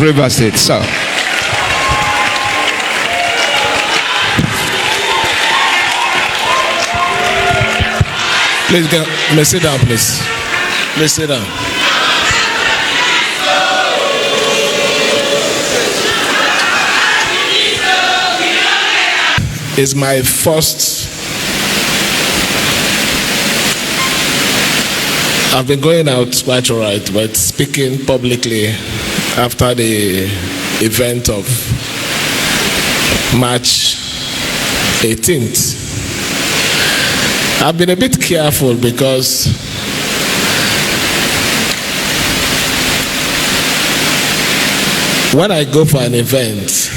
of Rivers State. So, please go. May sit down, please. Please sit down. It's my first. I've been going out quite all right, but speaking publicly after the event of March 18th. I've been a bit careful because when I go for an event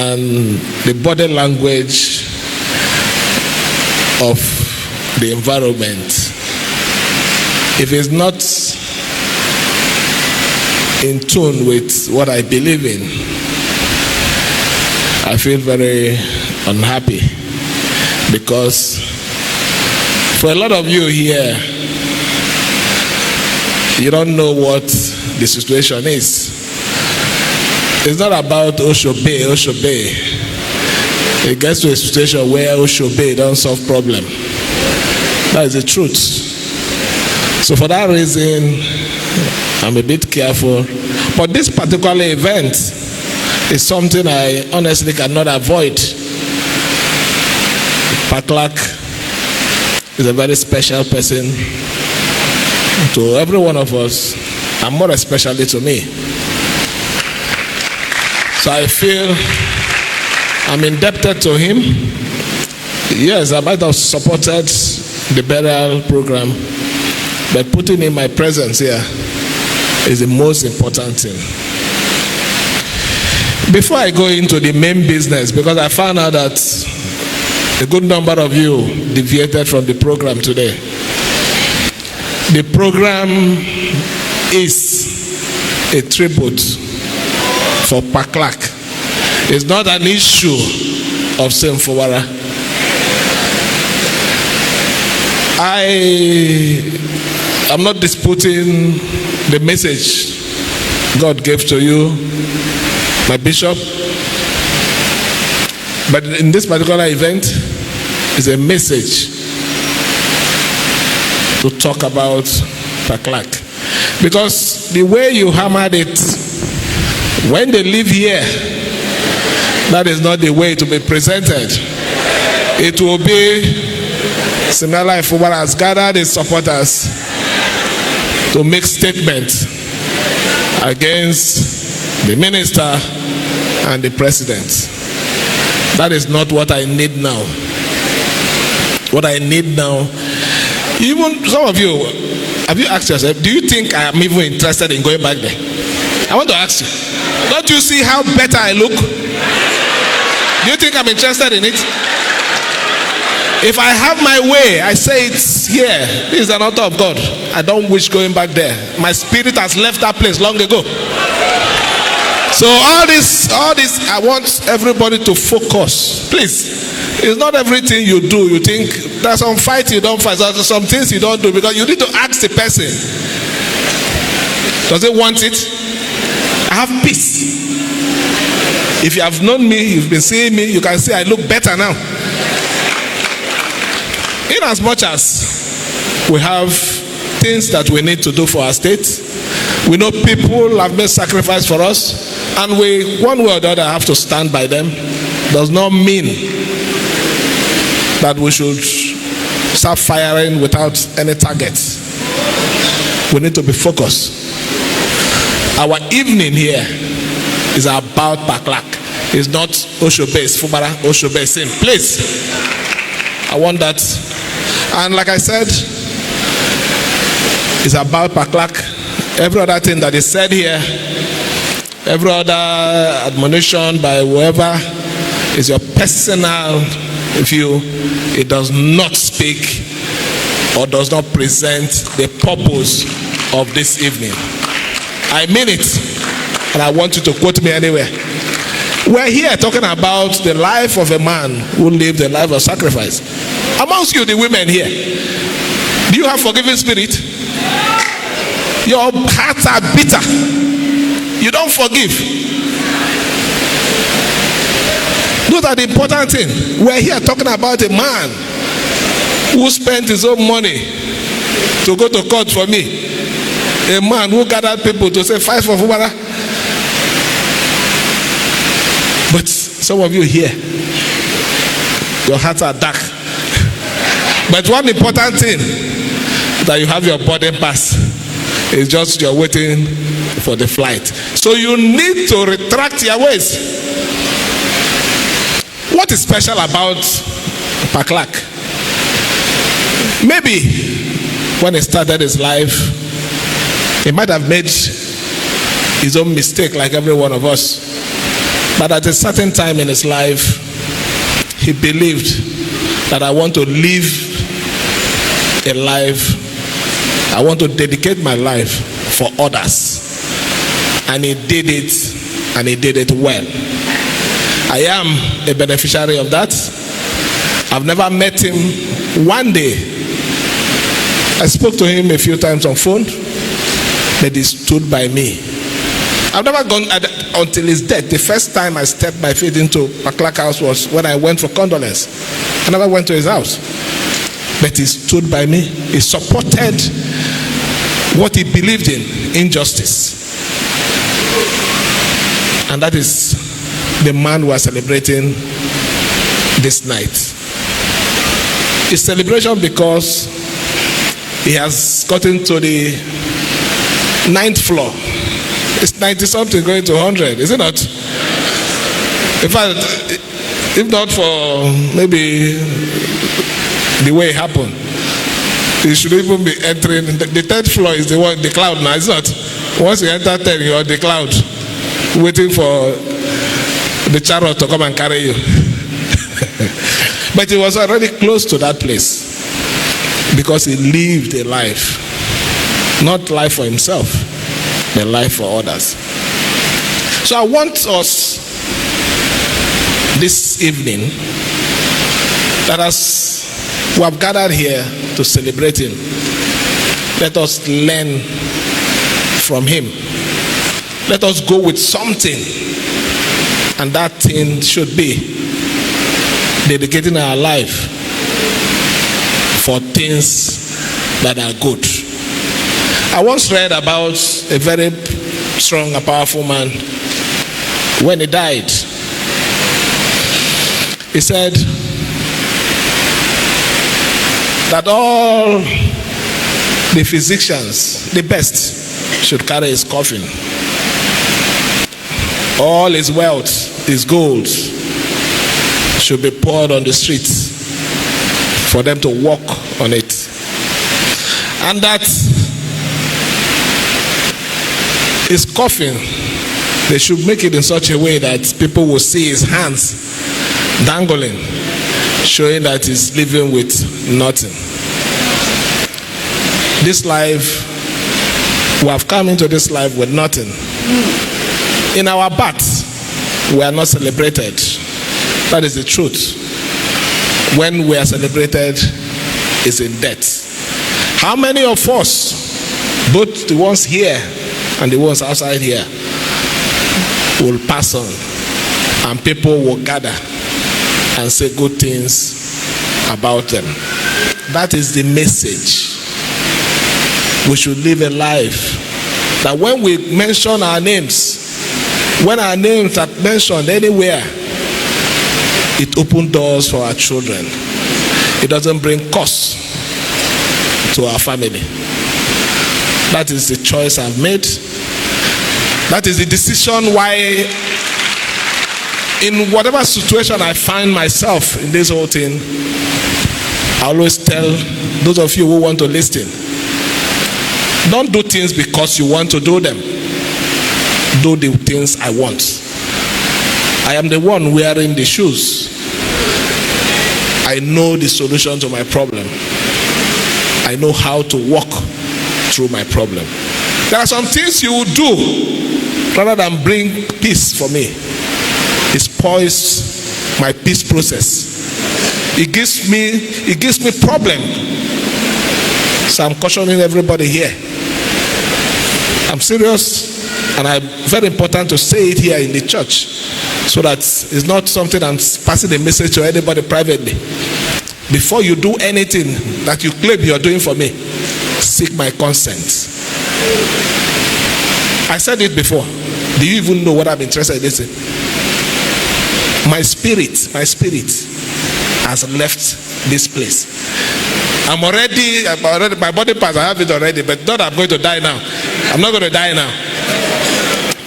and the body language of the environment, if it's not in tune with what I believe in, I feel very unhappy, because for a lot of you here, you don't know what the situation is. It's not about Oshobe. It gets to a situation where Oshobe don't solve problem. That is the truth. So for that reason, I'm a bit careful. But this particular event is something I honestly cannot avoid. Clerk is a very special person to every one of us, and more especially to me. So I feel I'm indebted to him. Yes, I might have supported the burial program, but putting in my presence here is the most important thing. Before I go into the main business, because I found out that a good number of you deviated from the program today. The program is a tribute for Clerk. It's not an issue of Siminalayi Fubara. I'm not disputing the message God gave to you, my bishop. But in this particular event, it's a message to talk about Clerk. Because the way you hammered it, when they live here, that is not the way to be presented. It will be Siminalayi Fubara has gathered its supporters to make statements against the minister and the president. That is not what I need now. What I need now, even some of you, have you asked yourself, do you think I am even interested in going back there? I want to ask you, don't you see how better I look? Do you think I'm interested in it? If I have my way, I say it's here. This is an altar of God. I don't wish going back there. My spirit has left that place long ago. So all this, I want everybody to focus. Please. It's not everything you do. You think there's some fight you don't fight. There's some things you don't do, because you need to ask the person, does it want it? I have peace. If you have known me, you've been seeing me, you can see I look better now. In as much as we have things that we need to do for our state, we know people have made sacrifice for us, and we, one way or the other, have to stand by them. Does not mean that we should start firing without any targets. We need to be focused. Our evening here is about Clerk. It's not Oshobe, Fubara, Oshobe, same. Please. I want that. And like I said, it's about Clerk. Every other thing that is said here, every other admonition by whoever, is your personal view. It does not speak or does not present the purpose of this evening. I mean it, and I want you to quote me anywhere. We're here talking about the life of a man who lived a life of sacrifice. Amongst you, the women here, do you have forgiving spirit? Your hearts are bitter. you don't forgive. Those are the important things. We're here talking about a man who spent his own money to go to court for me. A man who gathered people to say, fight for Fubara. But some of you here, your hearts are dark. But one important thing, that you have your boarding pass. It's just you're waiting for the flight. So you need to retract your ways. What is special about Clerk? Maybe when he started his life, he might have made his own mistake like every one of us. But at a certain time in his life, he believed that I want to live a life, I want to dedicate my life for others. And he did it, and he did it well. I am a beneficiary of that. I've never met him one day. I spoke to him a few times on phone, but he stood by me. I've never gone until his death. The first time I stepped my feet into Clerk house was when I went for condolence. I never went to his house. But he stood by me. He supported what he believed in, injustice. And that is the man we are celebrating this night. It's celebration because he has gotten to the 9th floor. It's 90 something going to 100, is it not? In fact, if not for maybe the way it happened, he should even be entering. The 3rd floor is the one, the cloud now, is not? Once you enter 10, you're on the cloud, waiting for the chariot to come and carry you. But he was already close to that place because he lived a life, not life for himself, but life for others. So I want us this evening, that as we have gathered here to celebrate him, let us learn from him. Let us go with something, and that thing should be dedicating our life for things that are good. I once read about a very strong and powerful man. When he died, he said that all the physicians, the best, should carry his coffin. All his wealth, his gold, should be poured on the streets for them to walk on it. And that his coffin, they should make it in such a way that people will see his hands dangling, showing that he's living with nothing. This life, we have come into this life with nothing. In our birth, we are not celebrated. That is the truth. When we are celebrated, it's in death. How many of us, both the ones here and the ones outside here, will pass on, and people will gather and say good things about them? That is the message. We should live a life that when we mention our names, when our names are mentioned anywhere, it opens doors for our children. It doesn't bring cost to our family. That is the choice I've made. That is the decision why, in whatever situation I find myself in this whole thing, I always tell those of you who want to listen, don't do things because you want to do them. Do the things I want. I am the one wearing the shoes. I know the solution to my problem. I know how to walk through my problem. There are some things you will do rather than bring peace for me. It spoils my peace process. It gives me problem. So I'm cautioning everybody here. I'm serious. And it's very important to say it here in the church, so that it's not something I'm passing a message to anybody privately. Before you do anything that you claim you're doing for me, seek my consent. I said it before. Do you even know what I'm interested in? Listen. My spirit has left this place. I'm already, my body parts, I have it already, but not I'm going to die now. I'm not going to die now.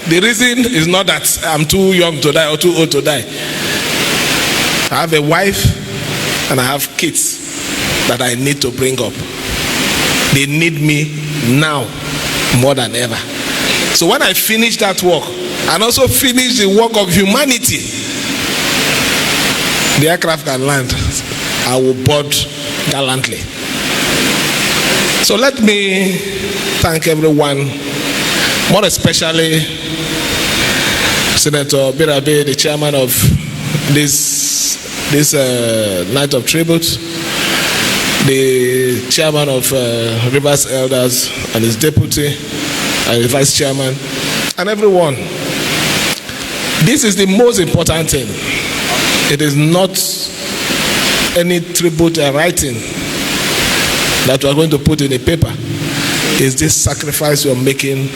The reason is not that I'm too young to die or too old to die. I have a wife and I have kids that I need to bring up. They need me now more than ever. So when I finish that work and also finish the work of humanity, the aircraft can land. I will board gallantly. So let me thank everyone, more especially Senator Birabe, the chairman of this night of tribute, the chairman of Rivers Elders and his deputy and his vice chairman, and everyone. This is the most important thing. It is not any tribute writing that we are going to put in a paper. It's this sacrifice you're making.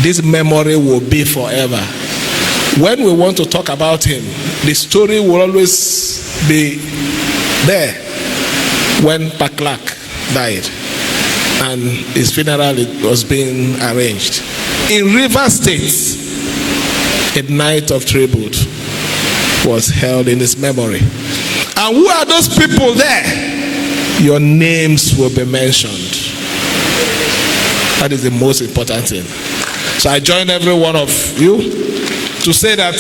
This memory will be forever. When we want to talk about him, the story will always be there. When Clerk died and his funeral was being arranged in Rivers State, a night of tribute was held in his memory. And who are those people there? Your names will be mentioned. That is the most important thing. So I join every one of you to say that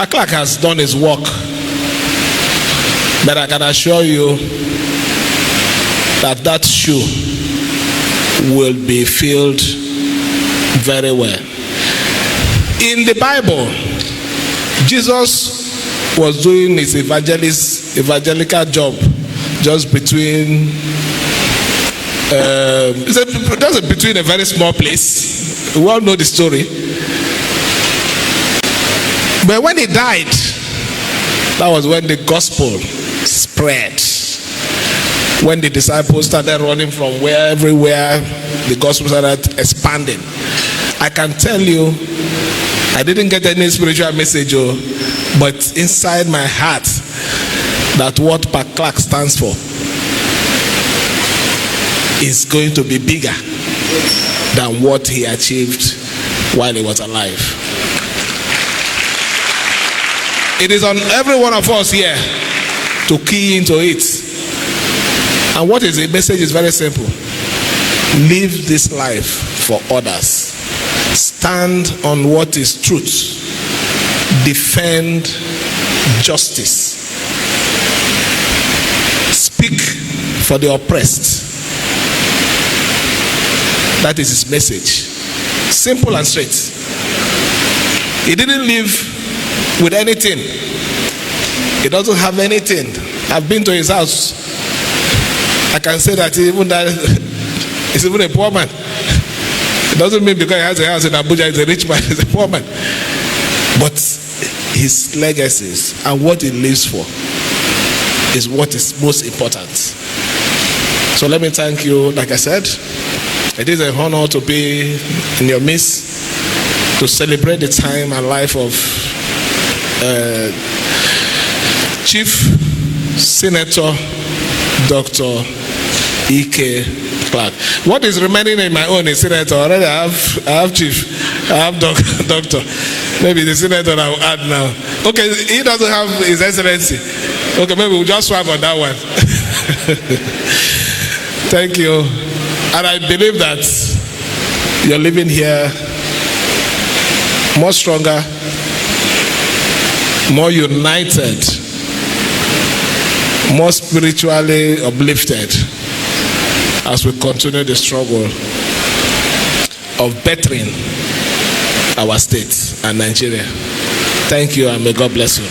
Clerk has done his work, but I can assure you that that shoe will be filled very well. In the Bible, Jesus was doing his evangelical job just between between a very small place. We all know the story. But when he died, that was when the gospel spread. When the disciples started running from everywhere, the gospel started expanding. I can tell you, I didn't get any spiritual message, but inside my heart, that what Clerk stands for is going to be bigger than what he achieved while he was alive. It is on every one of us here to key into it. And what is the message is very simple. Live this life for others. Stand on what is truth. Defend justice. Speak for the oppressed. That is his message. Simple and straight. He didn't live with anything. He doesn't have anything. I've been to his house. I can say that he's even a poor man. It doesn't mean because he has a house in Abuja, he's a rich man, he's a poor man. But his legacies and what he lives for is what is most important. So let me thank you. Like I said, it is an honor to be in your midst to celebrate the time and life of Chief Senator Dr. E.K. Clerk. What is remaining in my own is Senator. Already I have Chief, I have Doctor. Maybe the Senator I will add now. Okay, he doesn't have His Excellency. Okay, maybe we'll just swap on that one. Thank you. And I believe that you're living here more stronger, more united, more spiritually uplifted as we continue the struggle of bettering our state and Nigeria. Thank you, and may God bless you.